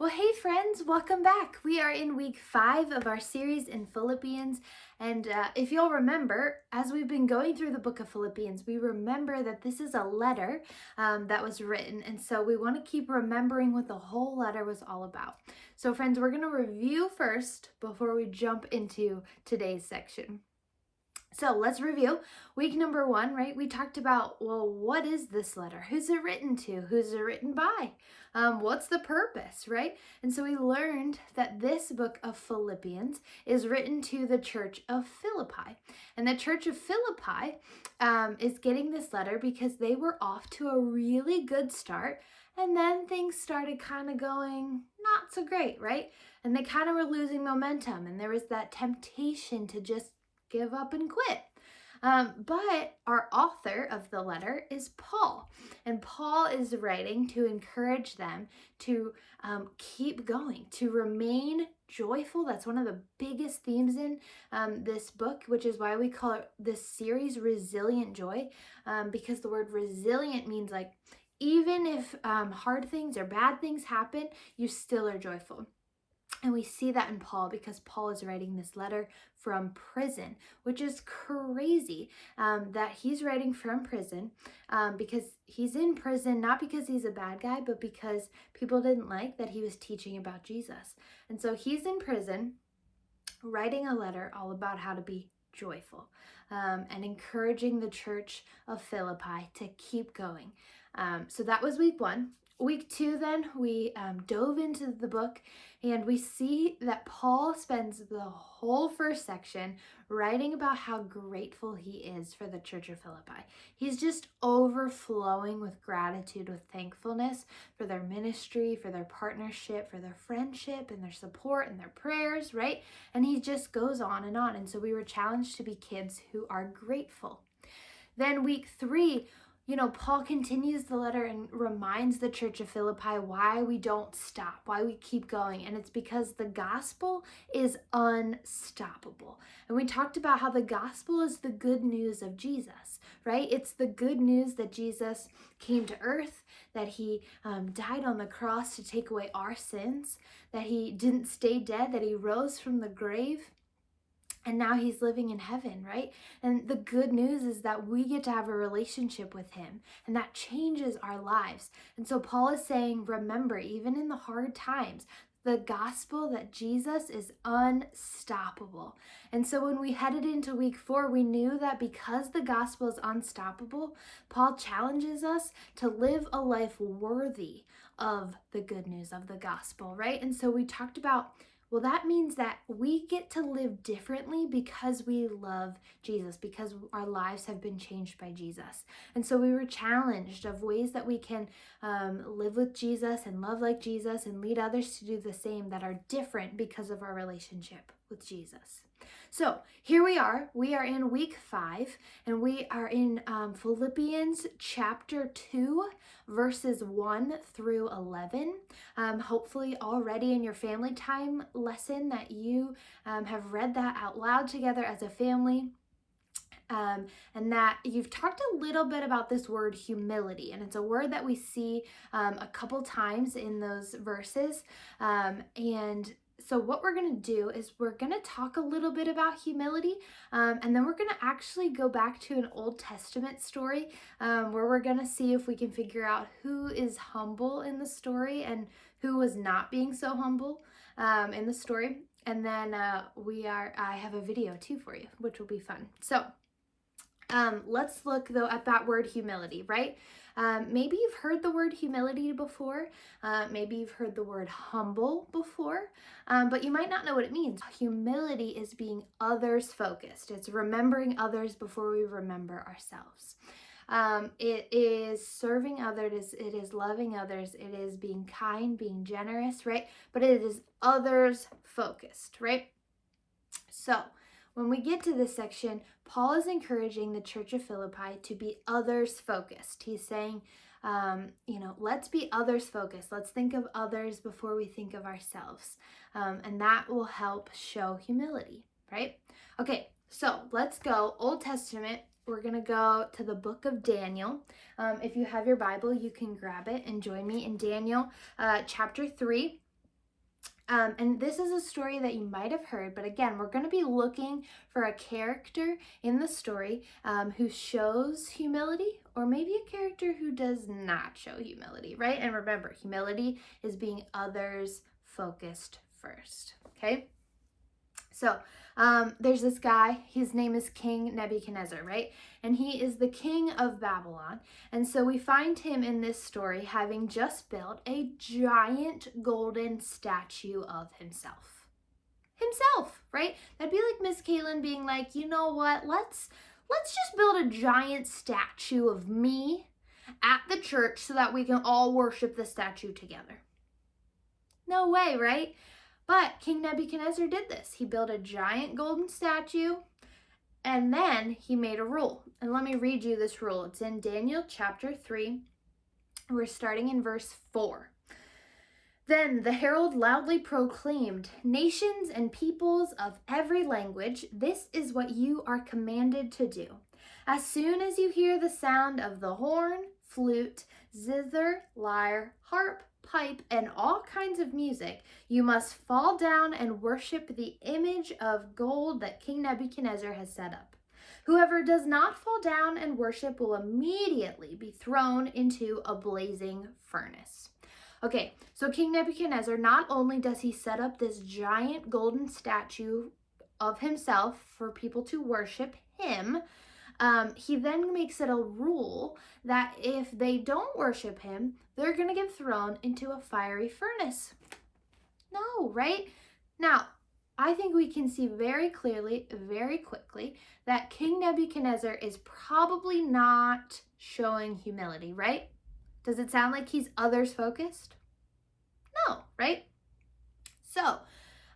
Well, hey friends, welcome back. We are in week 5 of our series in Philippians. And if you'll remember, as we've been going through the book of Philippians, we remember that this is a letter that was written. And so we want to keep remembering what the whole letter was all about. So friends, we're going to review first before we jump into today's section. So let's review week number 1, right? We talked about, well, what is this letter? Who's it written to? Who's it written by? What's the purpose, right? And so we learned that this book of Philippians is written to the church of Philippi. And the church of Philippi is getting this letter because they were off to a really good start. And then things started kind of going not so great, right? And they kind of were losing momentum. And there was that temptation to just give up and quit. But our author of the letter is Paul. And Paul is writing to encourage them to keep going, to remain joyful. That's one of the biggest themes in this book, which is why we call it this series Resilient Joy, because the word resilient means like, even if hard things or bad things happen, you still are joyful. And we see that in Paul because Paul is writing this letter from prison, which is crazy that he's writing from prison because he's in prison, not because he's a bad guy, but because people didn't like that he was teaching about Jesus. And so he's in prison writing a letter all about how to be joyful and encouraging the church of Philippi to keep going. So that was week 1. Week 2, then, we dove into the book and we see that Paul spends the whole first section writing about how grateful he is for the church of Philippi. He's just overflowing with gratitude, with thankfulness for their ministry, for their partnership, for their friendship and their support and their prayers, right? And he just goes on and on. And so we were challenged to be kids who are grateful. Then week 3, Paul continues the letter and reminds the church of Philippi why we don't stop, why we keep going. And it's because the gospel is unstoppable. And we talked about how the gospel is the good news of Jesus, right? It's the good news that Jesus came to earth, that he died on the cross to take away our sins, that he didn't stay dead, that he rose from the grave. And now he's living in heaven, right? And the good news is that we get to have a relationship with him, and that changes our lives. And so Paul is saying, remember, even in the hard times, the gospel that Jesus is unstoppable. And so when we headed into week 4, we knew that because the gospel is unstoppable, Paul challenges us to live a life worthy of the good news of the gospel, right? And so we talked about, well, that means that we get to live differently because we love Jesus, because our lives have been changed by Jesus. And so we were challenged of ways that we can live with Jesus and love like Jesus and lead others to do the same that are different because of our relationship with Jesus. So here we are in week 5, and we are in Philippians chapter 2, verses 1 through 11. Hopefully already in your family time lesson that you have read that out loud together as a family. And that you've talked a little bit about this word humility, and it's a word that we see a couple times in those verses. And so what we're going to do is we're going to talk a little bit about humility, and then we're going to actually go back to an Old Testament story where we're going to see if we can figure out who is humble in the story and who was not being so humble in the story. And then I have a video too for you, which will be fun. So let's look though at that word humility, right? Maybe you've heard the word humility before. Maybe you've heard the word humble before, but you might not know what it means. Humility is being others focused. It's remembering others before we remember ourselves. It is serving others, it is loving others, it is being kind, being generous, right? But it is others focused, right? So when we get to this section, Paul is encouraging the church of Philippi to be others focused. He's saying, let's be others focused. Let's think of others before we think of ourselves. And that will help show humility, right? Okay, so let's go. Old Testament, we're going to go to the book of Daniel. If you have your Bible, you can grab it and join me in Daniel chapter 3. And this is a story that you might have heard, but again, we're going to be looking for a character in the story who shows humility, or maybe a character who does not show humility, right? And remember, humility is being others focused first, okay? So there's this guy, his name is King Nebuchadnezzar, right? And he is the king of Babylon. And so we find him in this story having just built a giant golden statue of himself. Himself, right? That'd be like Miss Caitlin being like, you know what, let's just build a giant statue of me at the church so that we can all worship the statue together. No way, right? But King Nebuchadnezzar did this. He built a giant golden statue, and then he made a rule. And let me read you this rule. It's in Daniel chapter 3. We're starting in verse 4. Then the herald loudly proclaimed, "Nations and peoples of every language, this is what you are commanded to do. As soon as you hear the sound of the horn, flute, zither, lyre, harp, pipe, and all kinds of music, you must fall down and worship the image of gold that King Nebuchadnezzar has set up. Whoever does not fall down and worship will immediately be thrown into a blazing furnace." Okay, so King Nebuchadnezzar, not only does he set up this giant golden statue of himself for people to worship him, he then makes it a rule that if they don't worship him, they're going to get thrown into a fiery furnace. No, right? Now, I think we can see very clearly, very quickly, that King Nebuchadnezzar is probably not showing humility, right? Does it sound like he's others focused? No, right? So,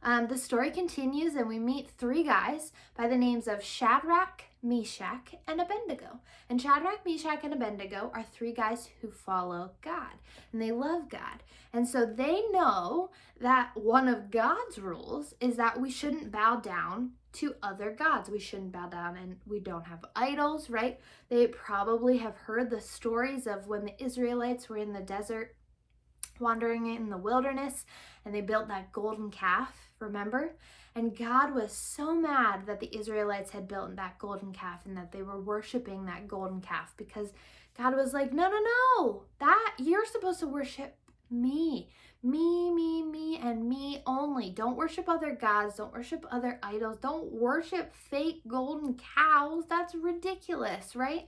the story continues, and we meet three guys by the names of Shadrach, Meshach, and Abednego. And Shadrach, Meshach, and Abednego are three guys who follow God, and they love God. And so they know that one of God's rules is that we shouldn't bow down to other gods. We shouldn't bow down, and we don't have idols, right? They probably have heard the stories of when the Israelites were in the desert, wandering in the wilderness, and they built that golden calf, remember? And God was so mad that the Israelites had built that golden calf and that they were worshiping that golden calf, because God was like, no, that you're supposed to worship me, and me only. Don't worship other gods. Don't worship other idols. Don't worship fake golden cows. That's ridiculous, right?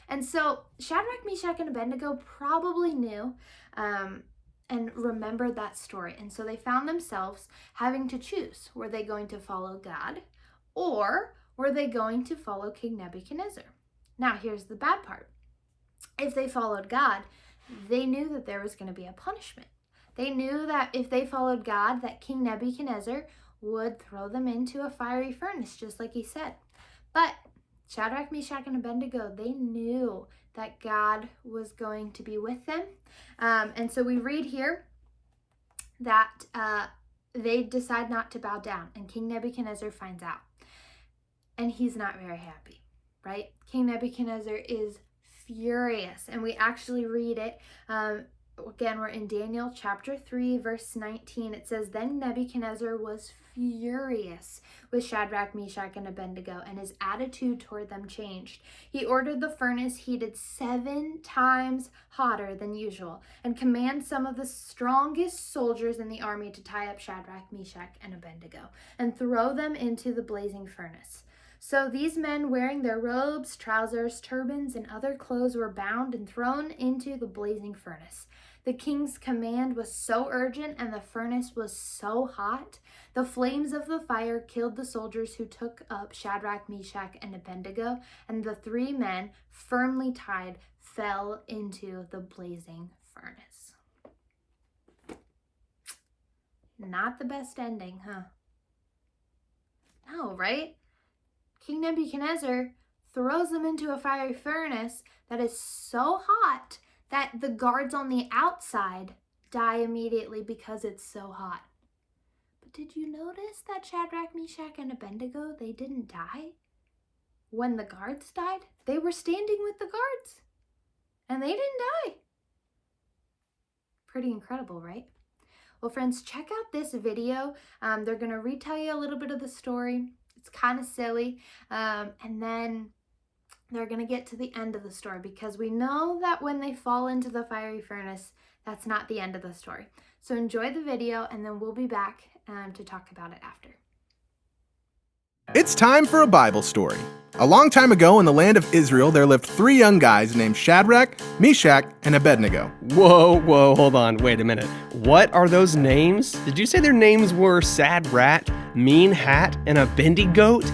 And so Shadrach, Meshach, and Abednego probably knew and remembered that story. And so they found themselves having to choose. Were they going to follow God, or were they going to follow King Nebuchadnezzar? Now, here's the bad part. If they followed God, they knew that there was going to be a punishment. They knew that if they followed God, that King Nebuchadnezzar would throw them into a fiery furnace, just like he said. But Shadrach, Meshach, and Abednego, they knew that God was going to be with them. And so we read here that they decide not to bow down, and King Nebuchadnezzar finds out. And he's not very happy, right? King Nebuchadnezzar is furious, and we actually read it. Again, we're in Daniel chapter 3, verse 19. It says, "Then Nebuchadnezzar was furious with Shadrach, Meshach, and Abednego, and his attitude toward them changed. He ordered the furnace heated 7 times hotter than usual, and commanded some of the strongest soldiers in the army to tie up Shadrach, Meshach, and Abednego, and throw them into the blazing furnace. So these men, wearing their robes, trousers, turbans, and other clothes, were bound and thrown into the blazing furnace. The king's command was so urgent, and the furnace was so hot. The flames of the fire killed the soldiers who took up Shadrach, Meshach, and Abednego, and the 3 men, firmly tied, fell into the blazing furnace." Not the best ending, huh? No, right? King Nebuchadnezzar throws them into a fiery furnace that is so hot that the guards on the outside die immediately because it's so hot. But did you notice that Shadrach, Meshach, and Abednego, they didn't die? When the guards died, they were standing with the guards, and they didn't die. Pretty incredible, right? Well, friends, check out this video. They're going to retell you a little bit of the story. It's kind of silly. And then they're going to get to the end of the story, because we know that when they fall into the fiery furnace, that's not the end of the story. So enjoy the video, and then we'll be back to talk about it after. It's time for a Bible story. A long time ago in the land of Israel, there lived 3 young guys named Shadrach, Meshach, and Abednego. Whoa, hold on, wait a minute. What are those names? Did you say their names were Sad Rat, Mean Hat, and a Bendy Goat?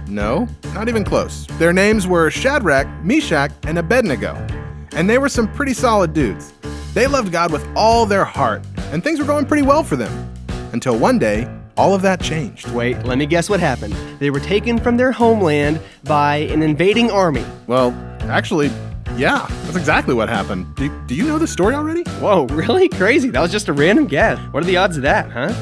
No, not even close. Their names were Shadrach, Meshach, and Abednego. And they were some pretty solid dudes. They loved God with all their heart, and things were going pretty well for them. Until one day, all of that changed. Wait, let me guess what happened. They were taken from their homeland by an invading army. Well, actually, yeah, that's exactly what happened. Do you know the story already? Whoa, really? Crazy. That was just a random guess. What are the odds of that, huh?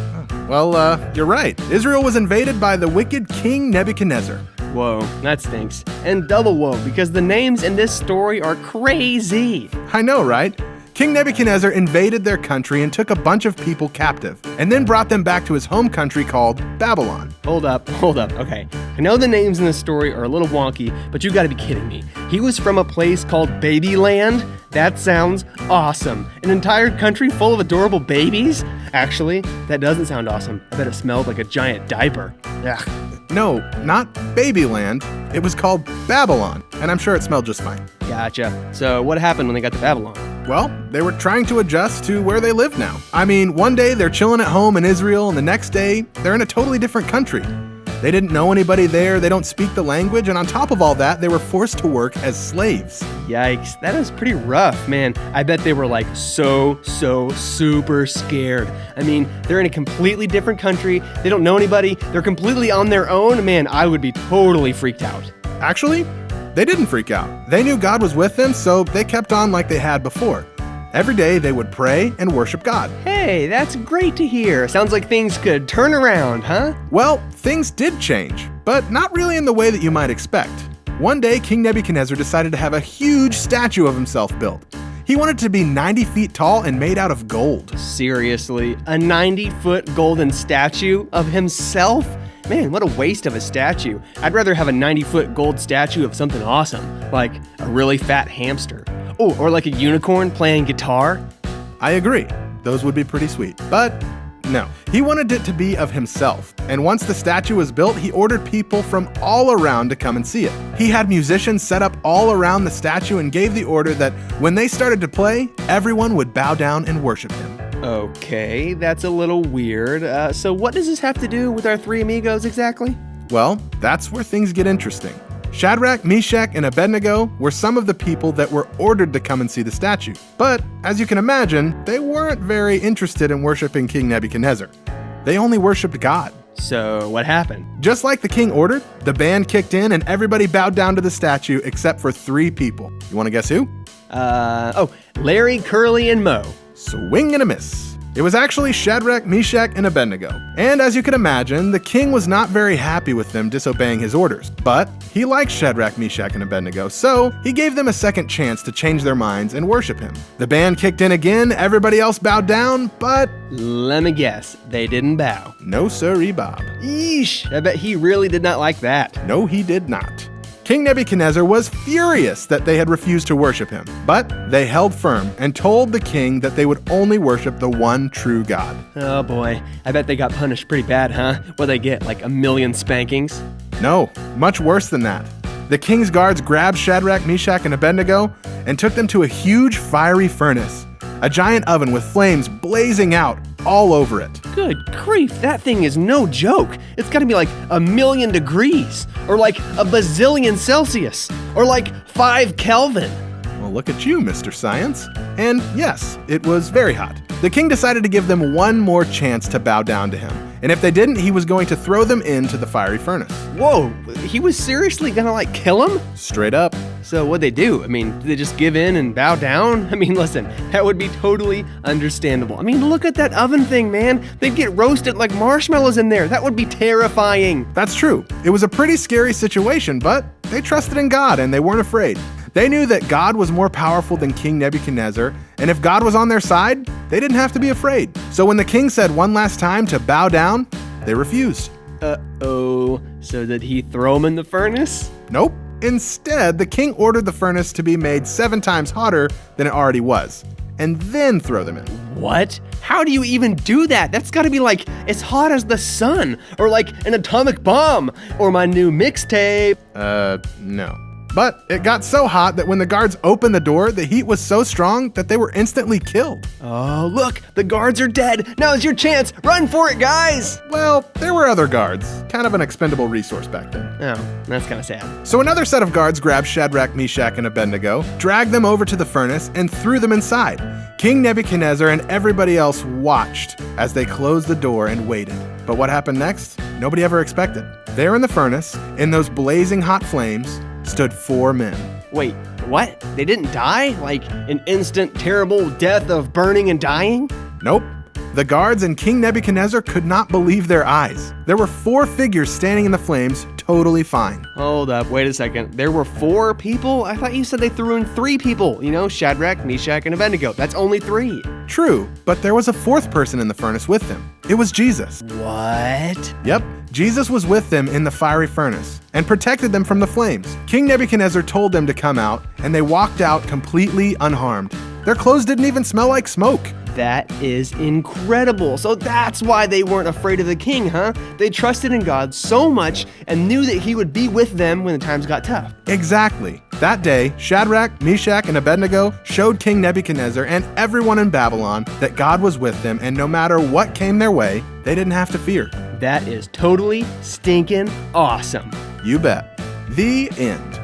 Well, you're right. Israel was invaded by the wicked King Nebuchadnezzar. Whoa, that stinks. And double whoa, because the names in this story are crazy. I know, right? King Nebuchadnezzar invaded their country and took a bunch of people captive, and then brought them back to his home country called Babylon. Hold up. Okay. I know the names in this story are a little wonky, but you gotta be kidding me. He was from a place called Babyland? That sounds awesome. An entire country full of adorable babies? Actually, that doesn't sound awesome. I bet it smelled like a giant diaper. Ugh. No, not Babyland. It was called Babylon, and I'm sure it smelled just fine. Gotcha. So what happened when they got to Babylon? Well, they were trying to adjust to where they live now. I mean, one day they're chilling at home in Israel, and the next day they're in a totally different country. They didn't know anybody there, they don't speak the language, and on top of all that, they were forced to work as slaves. Yikes, that is pretty rough, man. I bet they were like so super scared. I mean, they're in a completely different country, they don't know anybody, they're completely on their own. Man, I would be totally freaked out. Actually, they didn't freak out. They knew God was with them, so they kept on like they had before. Every day they would pray and worship God. Hey, that's great to hear. Sounds like things could turn around, huh? Well, things did change, but not really in the way that you might expect. One day, King Nebuchadnezzar decided to have a huge statue of himself built. He wanted it to be 90 feet tall and made out of gold. Seriously, a 90-foot golden statue of himself? Man, what a waste of a statue. I'd rather have a 90-foot gold statue of something awesome, like a really fat hamster. Oh, or like a unicorn playing guitar. I agree. Those would be pretty sweet. But no, he wanted it to be of himself. And once the statue was built, he ordered people from all around to come and see it. He had musicians set up all around the statue and gave the order that when they started to play, everyone would bow down and worship him. Okay, that's a little weird. So what does this have to do with our 3 amigos exactly? Well, that's where things get interesting. Shadrach, Meshach, and Abednego were some of the people that were ordered to come and see the statue. But, as you can imagine, they weren't very interested in worshiping King Nebuchadnezzar. They only worshiped God. So what happened? Just like the king ordered, the band kicked in and everybody bowed down to the statue except for 3 people. You want to guess who? Larry, Curly, and Moe. Swing and a miss. It was actually Shadrach, Meshach, and Abednego. And as you can imagine, the king was not very happy with them disobeying his orders. But he liked Shadrach, Meshach, and Abednego, so he gave them a second chance to change their minds and worship him. The band kicked in again, everybody else bowed down, but... Let me guess, they didn't bow. No sirree, Bob. Yeesh, I bet he really did not like that. No, he did not. King Nebuchadnezzar was furious that they had refused to worship him, but they held firm and told the king that they would only worship the one true God. Oh boy, I bet they got punished pretty bad, huh? What'd they get, like 1,000,000 spankings? No, much worse than that. The king's guards grabbed Shadrach, Meshach, and Abednego and took them to a huge fiery furnace, a giant oven with flames blazing out all over it. Good grief, that thing is no joke. It's gotta be like 1,000,000 degrees, or like a bazillion Celsius, or like 5 Kelvin. Well, look at you, Mr. Science. And yes, it was very hot. The king decided to give them one more chance to bow down to him. And if they didn't, he was going to throw them into the fiery furnace. Whoa, he was seriously gonna like kill him? Straight up. So what'd they do? I mean, did they just give in and bow down? I mean, listen, that would be totally understandable. I mean, look at that oven thing, man. They'd get roasted like marshmallows in there. That would be terrifying. That's true. It was a pretty scary situation, but they trusted in God and they weren't afraid. They knew that God was more powerful than King Nebuchadnezzar, and if God was on their side, they didn't have to be afraid. So when the king said one last time to bow down, they refused. Uh-oh. So did he throw him in the furnace? Nope. Instead, the king ordered the furnace to be made 7 times hotter than it already was, and then throw them in. What? How do you even do that? That's gotta be like as hot as the sun, or like an atomic bomb, or my new mixtape. No. But it got so hot that when the guards opened the door, the heat was so strong that they were instantly killed. Oh, look, the guards are dead. Now's your chance. Run for it, guys. Well, there were other guards. Kind of an expendable resource back then. Oh, that's kind of sad. So another set of guards grabbed Shadrach, Meshach, and Abednego, dragged them over to the furnace, and threw them inside. King Nebuchadnezzar and everybody else watched as they closed the door and waited. But what happened next? Nobody ever expected. There in the furnace, in those blazing hot flames, stood 4 men. Wait, what? They didn't die? Like an instant, terrible death of burning and dying? Nope. The guards and King Nebuchadnezzar could not believe their eyes. There were 4 figures standing in the flames, totally fine. Hold up, wait a second. There were 4 people? I thought you said they threw in 3 people. You know, Shadrach, Meshach, and Abednego. That's only 3. True, but there was a 4th person in the furnace with them. It was Jesus. What? Yep, Jesus was with them in the fiery furnace and protected them from the flames. King Nebuchadnezzar told them to come out, and they walked out completely unharmed. Their clothes didn't even smell like smoke. That is incredible. So that's why they weren't afraid of the king, huh? They trusted in God so much and knew that he would be with them when the times got tough. Exactly. That day, Shadrach, Meshach, and Abednego showed King Nebuchadnezzar and everyone in Babylon that God was with them, and no matter what came their way, they didn't have to fear. That is totally stinking awesome. You bet. The end.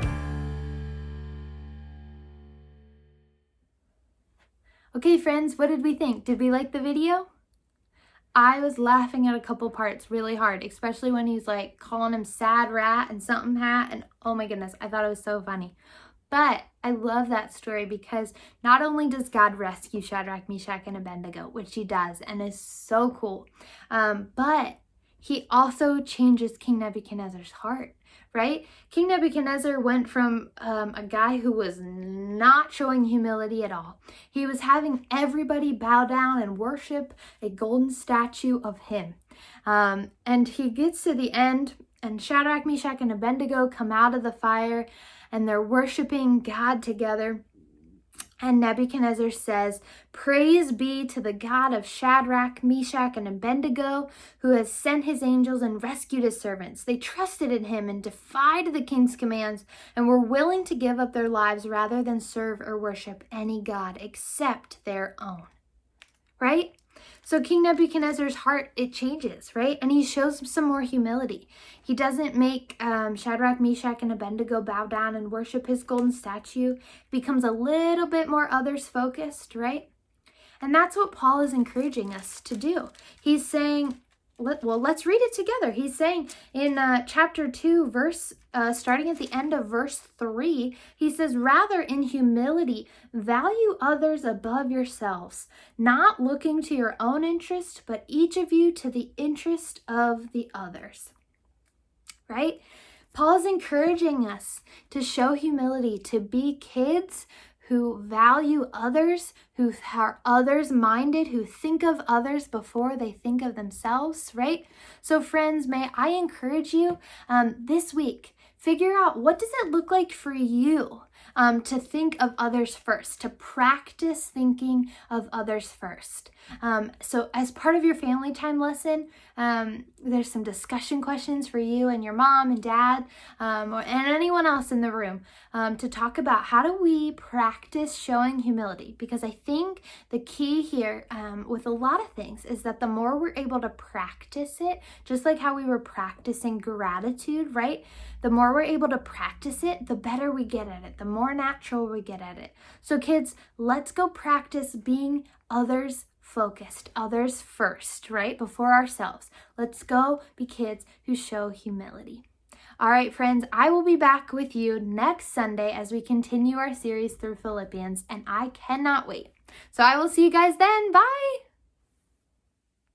Okay, friends, what did we think? Did we like the video? I was laughing at a couple parts really hard, especially when he's like calling him sad rat and something hat, and oh my goodness, I thought it was so funny. But I love that story because not only does God rescue Shadrach, Meshach, and Abednego, which he does and is so cool, but he also changes King Nebuchadnezzar's heart, right? King Nebuchadnezzar went from a guy who was not showing humility at all. He was having everybody bow down and worship a golden statue of him. And he gets to the end, and Shadrach, Meshach, and Abednego come out of the fire, and they're worshiping God together. And Nebuchadnezzar says, "Praise be to the God of Shadrach, Meshach, and Abednego, who has sent his angels and rescued his servants. They trusted in him and defied the king's commands and were willing to give up their lives rather than serve or worship any god except their own." Right? So King Nebuchadnezzar's heart, it changes, right? And he shows some more humility. He doesn't make Shadrach, Meshach, and Abednego bow down and worship his golden statue. It becomes a little bit more others focused, right? And that's what Paul is encouraging us to do. He's saying, let's read it together. He's saying in chapter 2, starting at the end of verse 3, he says, "Rather in humility, value others above yourselves, not looking to your own interest, but each of you to the interest of the others." Right? Paul's encouraging us to show humility, to be kids who value others, who are others-minded, who think of others before they think of themselves, right? So friends, may I encourage you this week, figure out, what does it look like for you to think of others first, to practice thinking of others first. So as part of your family time lesson, there's some discussion questions for you and your mom and dad and anyone else in the room to talk about how do we practice showing humility, because I think the key here with a lot of things is that the more we're able to practice it, just like how we were practicing gratitude, right? The more we're able to practice it, the better we get at it, the more natural we get at it. So kids, let's go practice being others focused, others first, right? Before ourselves. Let's go be kids who show humility. All right, friends, I will be back with you next Sunday as we continue our series through Philippians, and I cannot wait. So I will see you guys then. Bye.